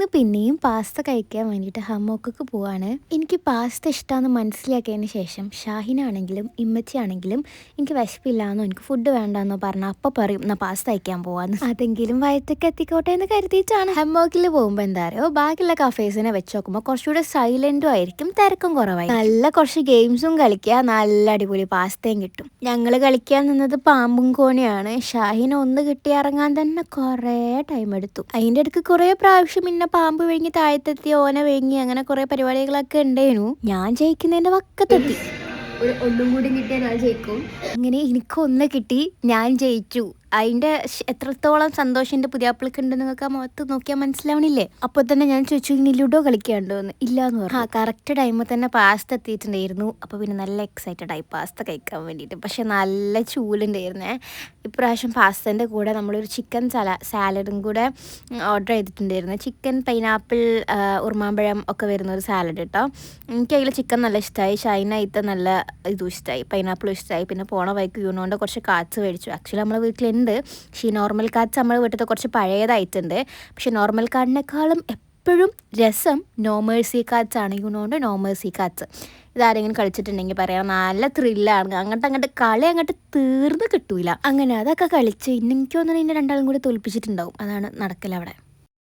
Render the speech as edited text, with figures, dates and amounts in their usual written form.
ഇന്ന് പിന്നെയും പാസ്ത കഴിക്കാൻ വേണ്ടിയിട്ട് ഹമ്മോക്കൊക്കെ പോവാണ്. എനിക്ക് പാസ്ത ഇഷ്ടമാണെന്ന് മനസ്സിലാക്കിയതിന് ശേഷം ഷാഹിനാണെങ്കിലും ഇമ്മച്ചിയാണെങ്കിലും എനിക്ക് വിശപ്പില്ലാന്നോ എനിക്ക് ഫുഡ് വേണ്ടെന്നോ പറഞ്ഞാൽ അപ്പം പറയും എന്നാൽ പാസ്ത കഴിക്കാൻ പോവാന്ന്. അതെങ്കിലും വയറ്റൊക്കെ എത്തിക്കോട്ടെ എന്ന് കരുതിയിട്ടാണ്. ഹമ്മോക്കിൽ പോകുമ്പോൾ എന്താ അറിയോ, ബാക്കിയുള്ള കഫേസിനെ വെച്ച് നോക്കുമ്പോൾ കുറച്ചുകൂടെ സൈലൻറ്റും ആയിരിക്കും, തിരക്കും കുറവായി. നല്ല കുറച്ച് ഗെയിംസും കളിക്കുക, നല്ല അടിപൊളി പാസ്തയും കിട്ടും. ഞങ്ങൾ കളിക്കാൻ നിന്നത് പാമ്പും കോണിയാണ്. ഷാഹിന് ഒന്ന് കിട്ടി ഇറങ്ങാൻ തന്നെ കുറേ ടൈം എടുത്തു. അതിൻ്റെ ഇടയ്ക്ക് കുറേ പ്രാവശ്യം പിന്നെ പാമ്പ് വിഴുങ്ങി താഴത്തെത്തി, ഓന വിഴുങ്ങി, അങ്ങനെ കുറേ പരിപാടികളൊക്കെ ഉണ്ടായിരുന്നു. ഞാൻ ജയിക്കുന്നതിൻ്റെ വക്കത്തെത്തി. ഒന്നും കൂടി കിട്ടിയാൽ ഞാൻ ജയിക്കും. അങ്ങനെ എനിക്കൊന്ന് കിട്ടി, ഞാൻ ജയിച്ചു. അതിൻ്റെ എത്രത്തോളം സന്തോഷം എൻ്റെ പുതിയാപ്പിളക്ക് ഉണ്ടെന്ന് നിങ്ങൾക്ക് ആ മുഖത്ത് നോക്കിയാൽ മനസ്സിലാവണില്ലേ. അപ്പോൾ തന്നെ ഞാൻ ചോദിച്ചു, ഇനി ലുഡോ കളിക്കാണ്ടോ എന്ന്. ഇല്ലയെന്ന് പറഞ്ഞു. കറക്റ്റ് ടൈമിൽ തന്നെ പാസ്ത എത്തിയിട്ടുണ്ടായിരുന്നു. അപ്പോൾ പിന്നെ നല്ല എക്സൈറ്റഡ് ആയി പാസ്ത കഴിക്കാൻ വേണ്ടിയിട്ട്. പക്ഷെ നല്ല ചൂലുണ്ടായിരുന്നേ. ഇപ്രാവശ്യം പാസ്തേൻ്റെ കൂടെ നമ്മളൊരു ചിക്കൻ സാലഡും കൂടെ ഓർഡർ ചെയ്തിട്ടുണ്ടായിരുന്നു. ചിക്കൻ, പൈനാപ്പിൾ, ഉറുമാമ്പഴം ഒക്കെ വരുന്ന ഒരു സാലഡ് കേട്ടോ. എനിക്കതിൽ ചിക്കൻ നല്ല ഇഷ്ടമായി, ഷൈനായിട്ട് നല്ല ഇതും ഇഷ്ടമായി, പൈനാപ്പിളും ഇഷ്ടമായി. പിന്നെ പോണ വൈക്ക് യൂണോണ്ട് കുറച്ച് കാച്ച് മേടിച്ചു. ആക്ച്വലി നമ്മളെ വീട്ടിലുണ്ട്, പക്ഷേ ഈ നോർമൽ കാച്ച് നമ്മുടെ വീട്ടിൽ കുറച്ച് പഴയതായിട്ടുണ്ട്. പക്ഷെ നോർമൽ കാറ്റിനേക്കാളും എപ്പോഴും രസം നോമേഴ്സി കാച്ചാണ്. യൂണോണ്ട് നോമേഴ്സി കാച്ച് ഇതാരെങ്കിലും കളിച്ചിട്ടുണ്ടെങ്കിൽ പറയാം, നല്ല ത്രില്ലാണ്. അങ്ങോട്ട് കളി അങ്ങോട്ട് തീർന്ന് കിട്ടൂല. അങ്ങനെ അതൊക്കെ കളിച്ച് എനിക്ക് തോന്നുന്നു ഇന്നെ രണ്ടാളും കൂടി തോൽപ്പിച്ചിട്ടുണ്ടാവും. അതാണ് നടക്കലവിടെ.